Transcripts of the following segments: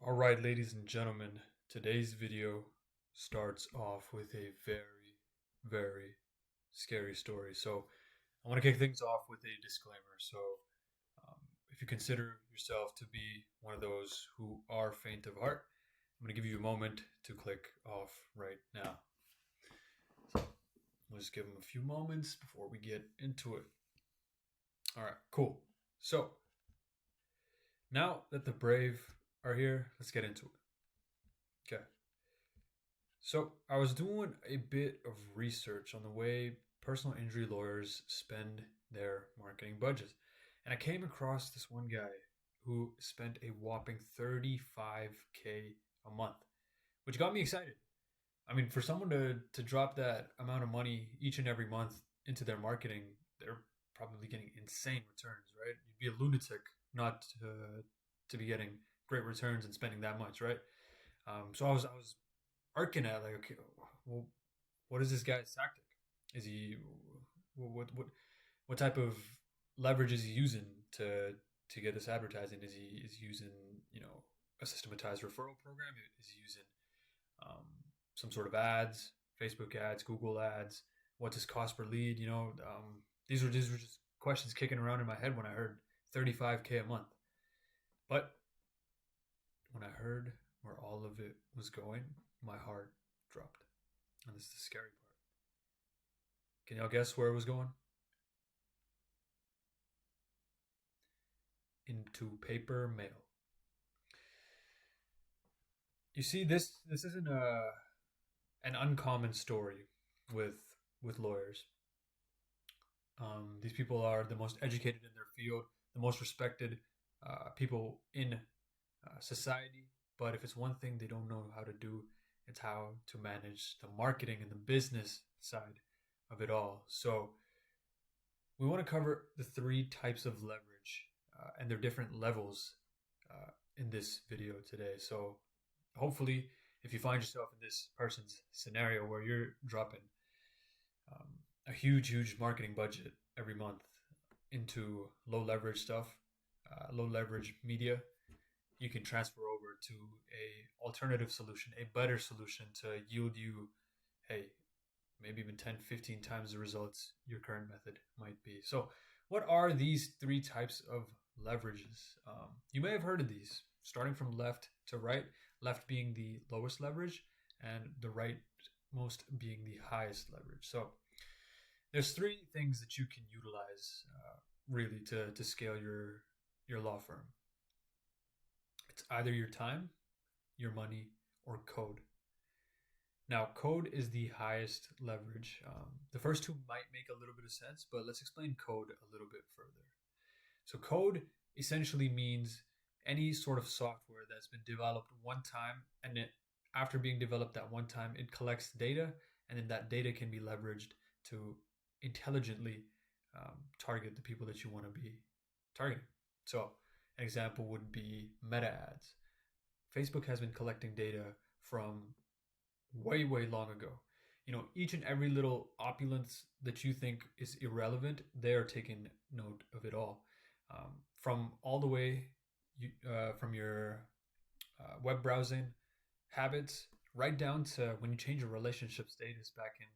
All right, ladies and gentlemen, today's video starts off with a very, very scary story. So, I want to kick things off with a disclaimer. Um, if you consider yourself to be one of those who are faint of heart, I'm going to give you a moment to click off right now. So, we'll just give them a few moments before we get into it. All right, cool. So, now that the brave are here, let's get into it. Okay. So I was doing a bit of research on the way personal injury lawyers spend their marketing budgets. And I came across this one guy who spent a whopping 35K a month, which got me excited. I mean, for someone to drop that amount of money each and every month into their marketing, they're probably getting insane returns, right? You'd be a lunatic not to be getting great returns and spending that much, right? So I was arcing at like, okay, well, what is this guy's tactic? Is he what type of leverage is he using to get this advertising? Is he using a systematized referral program? Is he using um, some sort of ads, Facebook ads, Google ads? What's his cost per lead? These were just questions kicking around in my head when I heard 35K a month. But when I heard where all of it was going, my heart dropped. And this is the scary part. Can y'all guess where it was going? Into paper mail. You see, this isn't an uncommon story with lawyers. These people are the most educated in their field, the most respected people in society. But if it's one thing they don't know how to do, it's how to manage the marketing and the business side of it all. So we want to cover the three types of leverage and their different levels in this video today. So hopefully, if you find yourself in this person's scenario where you're dropping um, a huge marketing budget every month into low leverage stuff, low leverage media, you can transfer over to a alternative solution, a better solution to yield you, hey, maybe even 10, 15 times the results your current method might be. So what are these three types of leverages? You may have heard of these, starting from left to right, left being the lowest leverage and the right most being the highest leverage. So there's three things that you can utilize really to scale your law firm. It's either your time, your money, or code. Now, code is the highest leverage. The first two might make a little bit of sense, but let's explain code a little bit further. So, code essentially means any sort of software that's been developed one time, and after being developed that one time, it collects data, and then that data can be leveraged to intelligently target the people that you want to be targeting. So, an example would be meta ads. Facebook has been collecting data from way long ago. Each and every little opulence that you think is irrelevant, they are taking note of it all. From all the way from your web browsing habits, right down to when you change your relationship status back in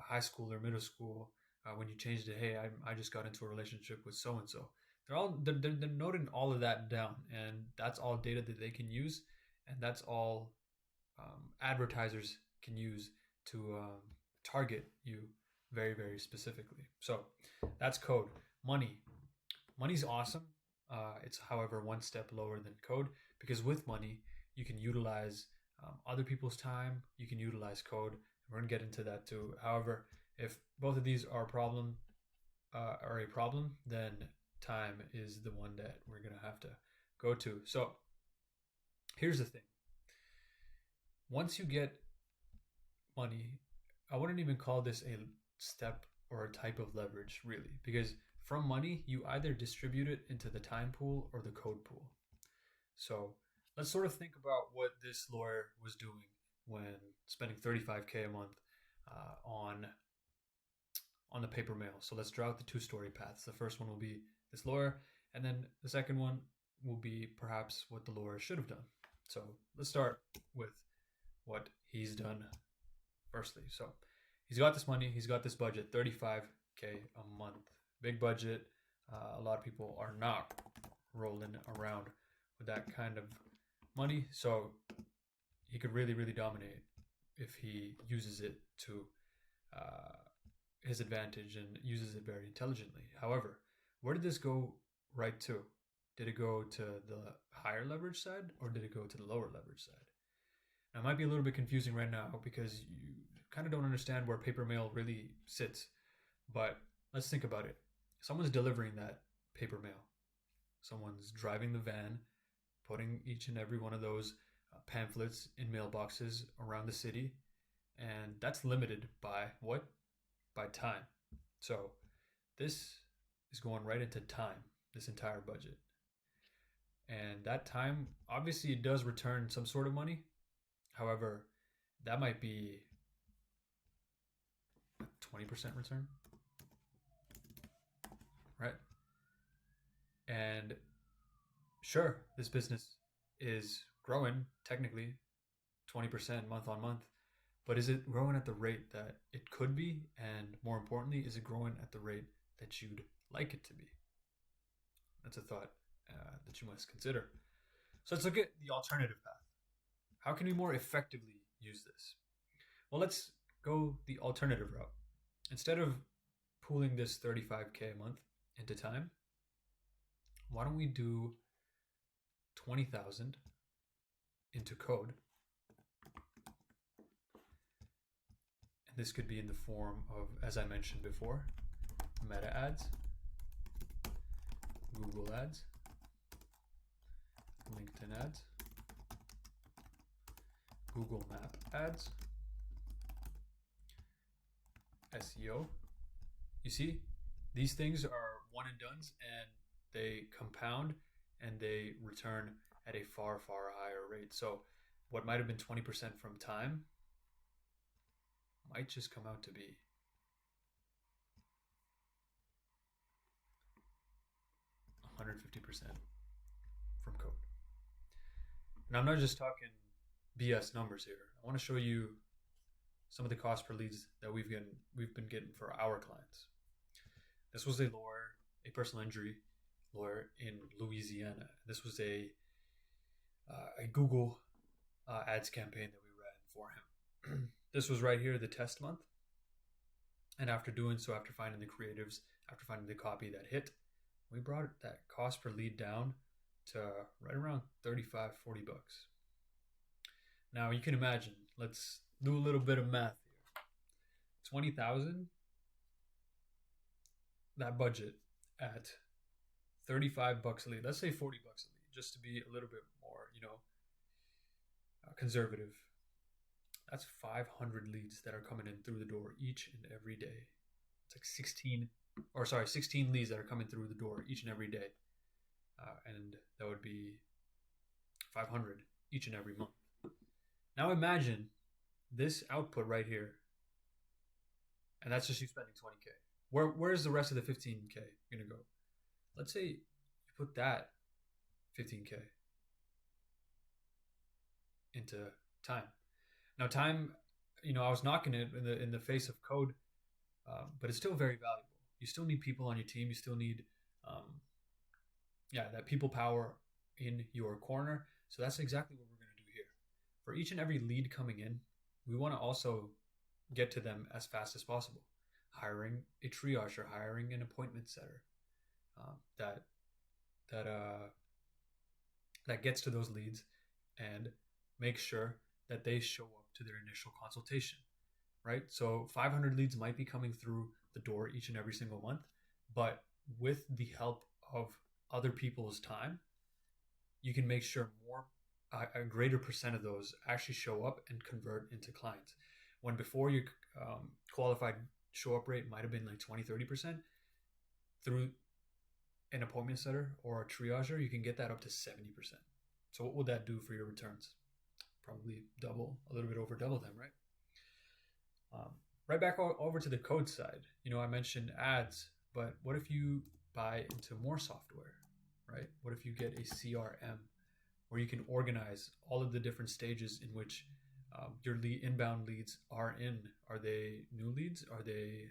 high school or middle school, when you changed it, hey, I just got into a relationship with so and so. They're noting all of that down, and that's all data that they can use, and that's all advertisers can use to target you very specifically. So that's code. Money's awesome. It's, however, one step lower than code, because with money you can utilize other people's time. You can utilize code. We're gonna get into that too. However, if both of these are a problem, then time is the one that we're gonna have to go to. So here's the thing. Once you get money, I wouldn't even call this a step or a type of leverage, really, because from money, you either distribute it into the time pool or the code pool. So let's sort of think about what this lawyer was doing when spending 35K a month on the paper mail. So let's draw out the two-story paths. The first one will be this lawyer, and then the second one will be perhaps what the lawyer should have done. So let's start with what he's done firstly. So he's got this money, he's got this budget, 35K a month. Big budget. A lot of people are not rolling around with that kind of money. So he could really, really dominate if he uses it to uh, his advantage and uses it very intelligently. However, where did this go right to? Did it go to the higher leverage side or did it go to the lower leverage side? Now, it might be a little bit confusing right now because you kind of don't understand where paper mail really sits. But let's think about it. Someone's delivering that paper mail. Someone's driving the van, putting each and every one of those pamphlets in mailboxes around the city. And that's limited by what? By time. So this is going right into time, this entire budget. And that time, obviously, it does return some sort of money. However, that might be a 20% return, right? And sure, this business is growing technically 20% month on month, but is it growing at the rate that it could be? And more importantly, is it growing at the rate that you'd like it to be? That's a thought that you must consider. So let's look at the alternative path. How can we more effectively use this? Well, let's go the alternative route. Instead of pooling this 35K a month into time, why don't we do 20,000 into code? And this could be in the form of, as I mentioned before, Meta ads, Google ads, LinkedIn ads, Google Map ads, SEO. You see, these things are one and dones and they compound and they return at a far, far higher rate. So what might have been 20% from time might just come out to be 150% from code. And I'm not just talking BS numbers here. I want to show you some of the cost per leads that we've been getting for our clients. This was a lawyer, a personal injury lawyer in Louisiana. This was a Google ads campaign that we ran for him. This was right here, the test month. And after doing so, after finding the creatives, after finding the copy that hit, we brought that cost per lead down to right around 35, 40 bucks. Now you can imagine, let's do a little bit of math here. 20,000, that budget at 35 bucks a lead, let's say 40 bucks a lead, just to be a little bit more, conservative. That's 500 leads that are coming in through the door each and every day. It's like 16 leads that are coming through the door each and every day. And that would be 500 each and every month. Now imagine this output right here. And that's just you spending 20K. Where's the rest of the 15K going to go? Let's say you put that 15K into time. Now time, I was knocking it in the face of code, but it's still very valuable. You still need people on your team. You still need, that people power in your corner. So that's exactly what we're going to do here. For each and every lead coming in, we want to also get to them as fast as possible. Hiring a triager, hiring an appointment setter that gets to those leads and make sure that they show up to their initial consultation, right? So 500 leads might be coming through the door each and every single month, but with the help of other people's time, you can make sure a greater percent of those actually show up and convert into clients. When before your qualified show up rate might have been like 20-30%, through an appointment setter or a triager, you can get that up to 70%. So what would that do for your returns? Probably double, a little bit over double them, right? Right back over to the code side. I mentioned ads, but what if you buy into more software, right? What if you get a CRM where you can organize all of the different stages in which your inbound leads are in. Are they new leads? Are they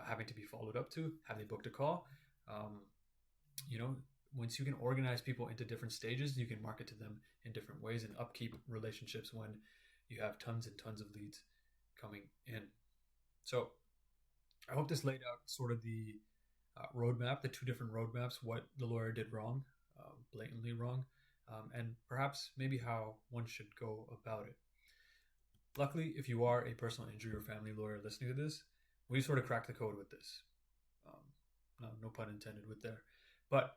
having to be followed up to? Have they booked a call? Um, you know, once you can organize people into different stages, you can market to them in different ways and upkeep relationships when you have tons and tons of leads coming in. So I hope this laid out sort of the roadmap, the two different roadmaps, what the lawyer did wrong, blatantly wrong, and perhaps maybe how one should go about it. Luckily, if you are a personal injury or family lawyer listening to this, we sort of cracked the code with this. No pun intended with there. But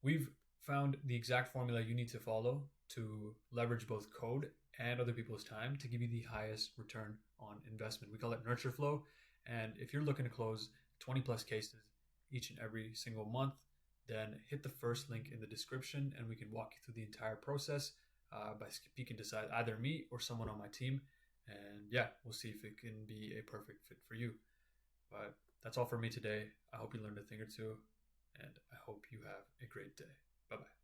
we've found the exact formula you need to follow to leverage both code and other people's time to give you the highest return on investment. We call it nurture flow. And if you're looking to close 20 plus cases each and every single month, then hit the first link in the description and we can walk you through the entire process by speaking to either me or someone on my team. And yeah, we'll see if it can be a perfect fit for you. But that's all for me today. I hope you learned a thing or two, and I hope you have a great day. Bye-bye.